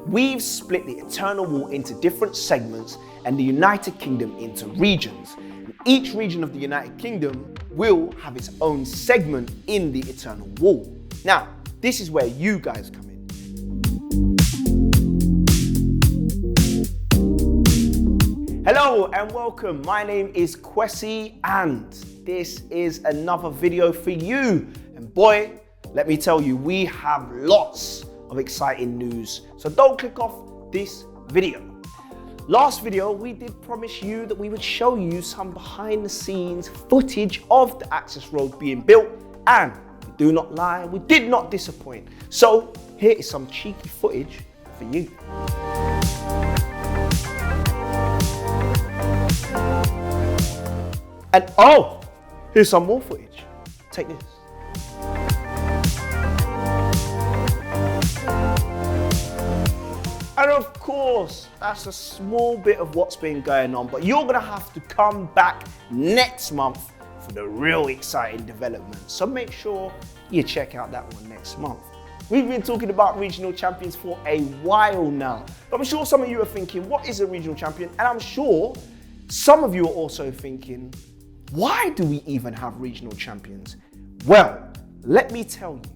we've split the eternal wall into different segments and the United Kingdom into regions. And each region of the United Kingdom will have its own segment in the eternal wall. Now, this is where you guys come in. Hello and welcome. My name is Kwesi and this is another video for you. And boy, let me tell you, we have lots of exciting news. So don't click off this video. Last video, we did promise you that we would show you some behind the scenes footage of the access road being built, and do not lie, we did not disappoint. So here is some cheeky footage for you. And oh, here's some more footage. Take this. And of course, that's a small bit of what's been going on, but you're gonna have to come back next month for the real exciting developments. So make sure you check out that one next month. We've been talking about regional champions for a while now, but I'm sure some of you are thinking, what is a regional champion? And I'm sure some of you are also thinking, why do we even have regional champions? Well, let me tell you.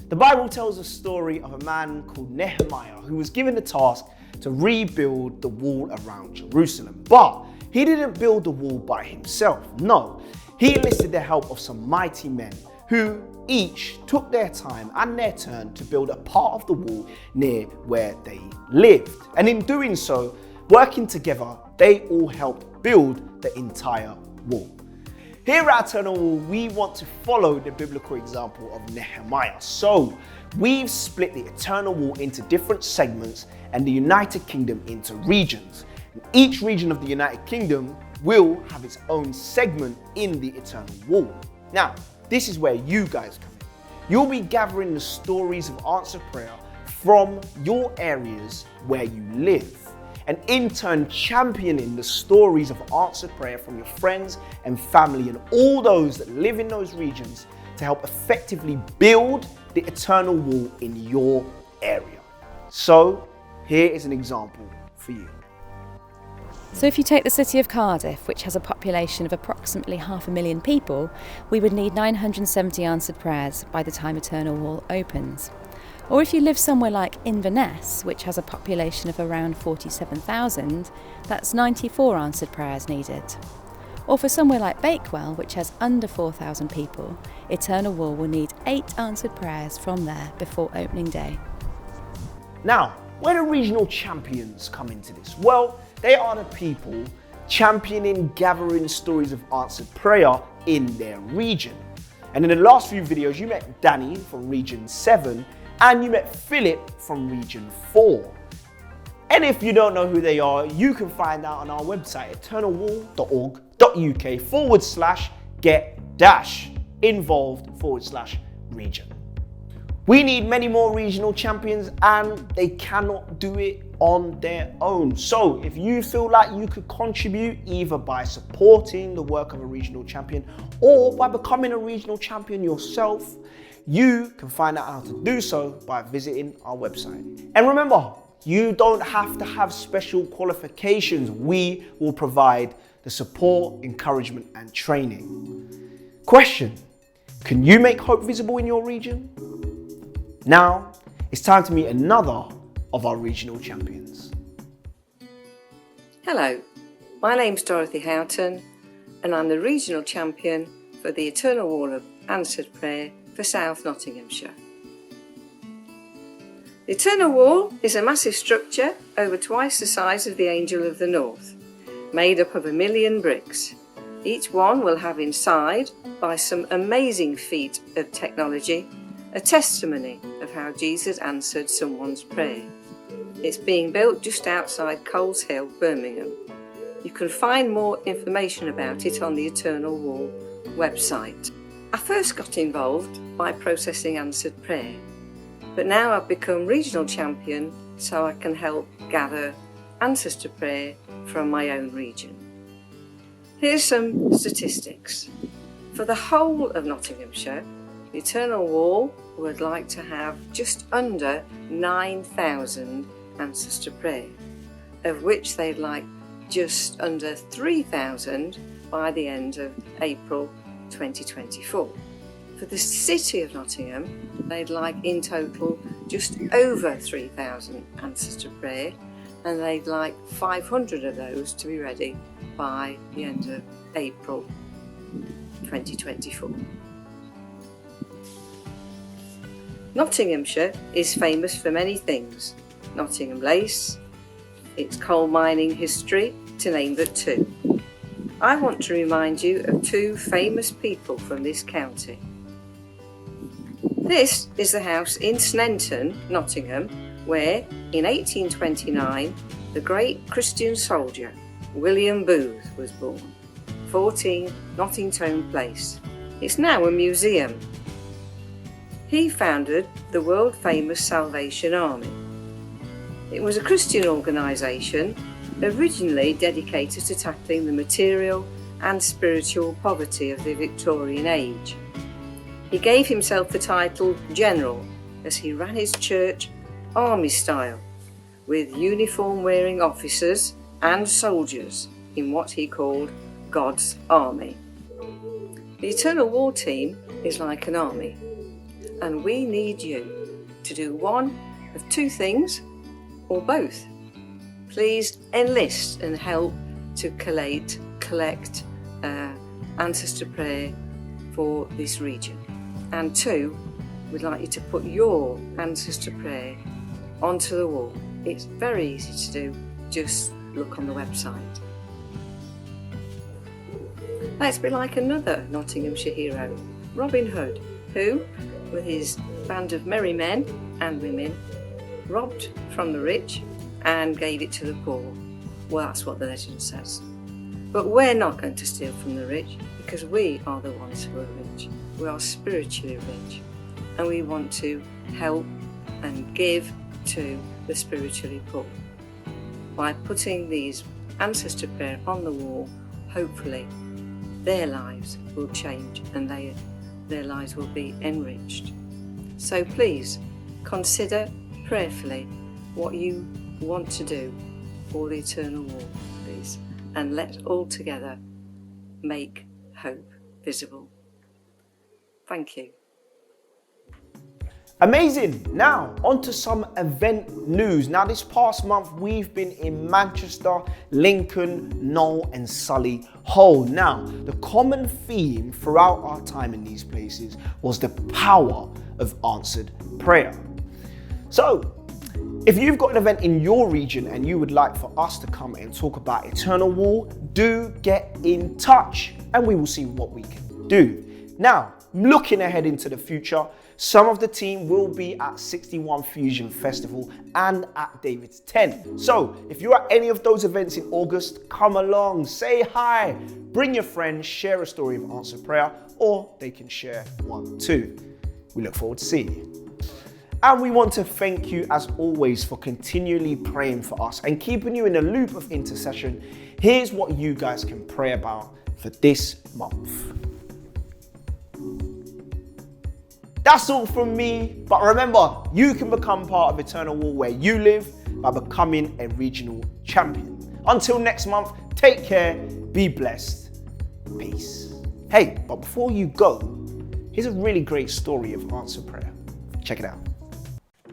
The Bible tells a story of a man called Nehemiah who was given the task to rebuild the wall around Jerusalem. But he didn't build the wall by himself. No, he enlisted the help of some mighty men who each took their time and their turn to build a part of the wall near where they lived. And in doing so, working together, they all helped build the entire wall. Here at Eternal Wall, we want to follow the biblical example of Nehemiah. So we've split the eternal wall into different segments and the United Kingdom into regions. And each region of the United Kingdom will have its own segment in the eternal wall. Now, this is where you guys come in. You'll be gathering the stories of answered prayer from your areas where you live, and in turn championing the stories of answered prayer from your friends and family and all those that live in those regions to help effectively build the eternal wall in your area. So here is an example for you. So if you take the city of Cardiff, which has a population of approximately 500,000 people, we would need 970 answered prayers by the time Eternal Wall opens. Or if you live somewhere like Inverness, which has a population of around 47,000, that's 94 answered prayers needed. Or for somewhere like Bakewell, which has under 4,000 people, Eternal Wall will need 8 answered prayers from there before opening day. Now, where do regional champions come into this? Well, they are the people championing, gathering stories of answered prayer in their region. And in the last few videos, you met Danny from Region 7, and you met Philip from Region 4. And if you don't know who they are, you can find out on our website, eternalwall.org.uk/get-involved/region. We need many more regional champions and they cannot do it on their own. So if you feel like you could contribute either by supporting the work of a regional champion or by becoming a regional champion yourself, you can find out how to do so by visiting our website. And remember, you don't have to have special qualifications. We will provide the support, encouragement, and training. Question: can you make hope visible in your region? Now, it's time to meet another of our regional champions. Hello, my name's Dorothy Houghton, and I'm the regional champion for the Eternal Wall of Answered Prayer for South Nottinghamshire. The Eternal Wall is a massive structure over twice the size of the Angel of the North, made up of 1 million bricks. Each one will have inside, by some amazing feat of technology, a testimony of how Jesus answered someone's prayer. It's being built just outside Coles Hill, Birmingham. You can find more information about it on the Eternal Wall website. I first got involved by processing answered prayer, but now I've become regional champion so I can help gather answers to prayer from my own region. Here's some statistics. For the whole of Nottinghamshire, The Eternal Wall would like to have just under 9,000 answers to prayer, of which they'd like just under 3,000 by the end of April 2024. For the City of Nottingham, they'd like in total just over 3,000 answers to prayer, and they'd like 500 of those to be ready by the end of April 2024. Nottinghamshire is famous for many things. Nottingham lace, its coal mining history, to name but two. I want to remind you of two famous people from this county. This is the house in Sneinton, Nottingham, where in 1829 the great Christian soldier William Booth was born. 14 Nottingtone Place. It's now a museum. He founded the world-famous Salvation Army. It was a Christian organisation originally dedicated to tackling the material and spiritual poverty of the Victorian age. He gave himself the title General as he ran his church army style, with uniform-wearing officers and soldiers in what he called God's Army. The Eternal Wall team is like an army, and we need you to do one of two things or both. Please enlist and help to collect answers to prayer for this region. And two, we'd like you to put your answers to prayer onto the wall. It's very easy to do, just look on the website. Let's be like another Nottinghamshire hero, Robin Hood, who, with his band of merry men and women, robbed from the rich and gave it to the poor. Well, that's what the legend says. But we're not going to steal from the rich, because we are the ones who are rich. We are spiritually rich, and we want to help and give to the spiritually poor. By putting these answers to prayer on the wall, hopefully their lives will change and their lives will be enriched. So please consider prayerfully what you want to do for the Eternal Wall, please, and let's all together make hope visible. Thank you. Amazing. Now, on to some event news. Now, this past month, we've been in Manchester, Lincoln, Knoll and Sully Hole. Now, the common theme throughout our time in these places was the power of answered prayer. So, if you've got an event in your region and you would like for us to come and talk about Eternal Wall, do get in touch and we will see what we can do. Now, looking ahead into the future, some of the team will be at 61 Fusion Festival and at David's 10. So if you're at any of those events in August, come along, say hi, bring your friends, share a story of answered prayer, or they can share one too. We look forward to seeing you. And we want to thank you as always for continually praying for us and keeping you in a loop of intercession. Here's what you guys can pray about for this month. That's all from me, but remember, you can become part of Eternal Wall where you live by becoming a regional champion. Until next month, take care, be blessed, peace. Hey, but before you go, here's a really great story of answered prayer. Check it out.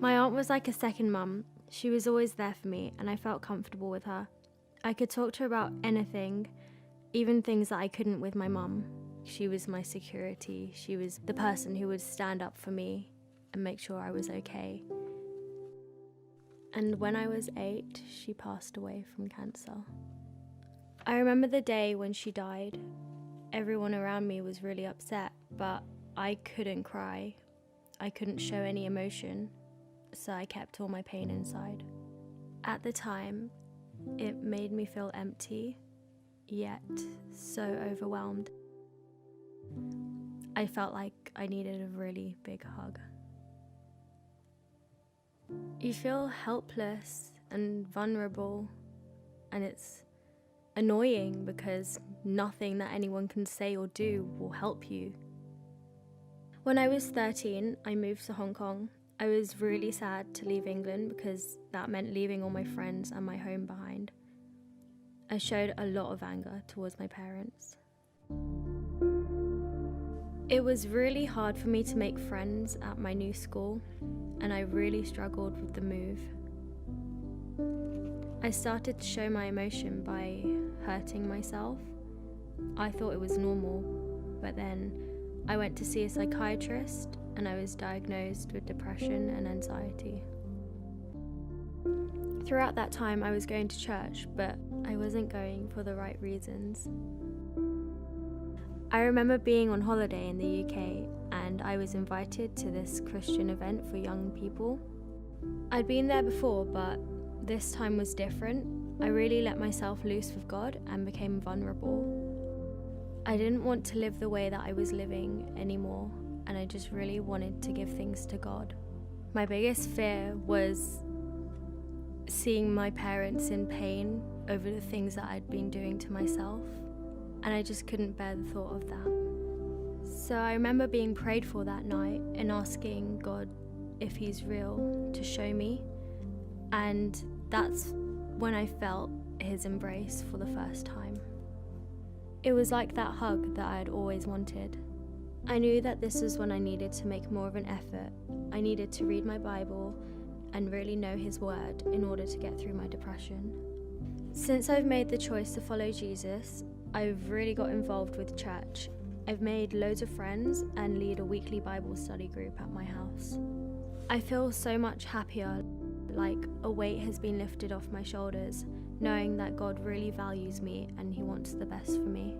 My aunt was like a second mum. She was always there for me and I felt comfortable with her. I could talk to her about anything, even things that I couldn't with my mum. She was my security. She was the person who would stand up for me and make sure I was okay. And when I was 8, she passed away from cancer. I remember the day when she died. Everyone around me was really upset, but I couldn't cry. I couldn't show any emotion, so I kept all my pain inside. At the time, it made me feel empty, yet so overwhelmed. I felt like I needed a really big hug. You feel helpless and vulnerable, and it's annoying because nothing that anyone can say or do will help you. When I was 13, I moved to Hong Kong. I was really sad to leave England because that meant leaving all my friends and my home behind. I showed a lot of anger towards my parents. It was really hard for me to make friends at my new school, and I really struggled with the move. I started to show my emotion by hurting myself. I thought it was normal, but then I went to see a psychiatrist and I was diagnosed with depression and anxiety. Throughout that time I was going to church, but I wasn't going for the right reasons. I remember being on holiday in the UK and I was invited to this Christian event for young people. I'd been there before, but this time was different. I really let myself loose with God and became vulnerable. I didn't want to live the way that I was living anymore, and I just really wanted to give things to God. My biggest fear was seeing my parents in pain over the things that I'd been doing to myself, and I just couldn't bear the thought of that. So I remember being prayed for that night and asking God if He's real to show me, and that's when I felt His embrace for the first time. It was like that hug that I had always wanted. I knew that this is when I needed to make more of an effort. I needed to read my Bible and really know His word in order to get through my depression. Since I've made the choice to follow Jesus, I've really got involved with church. I've made loads of friends and lead a weekly Bible study group at my house. I feel so much happier, like a weight has been lifted off my shoulders, knowing that God really values me and He wants the best for me.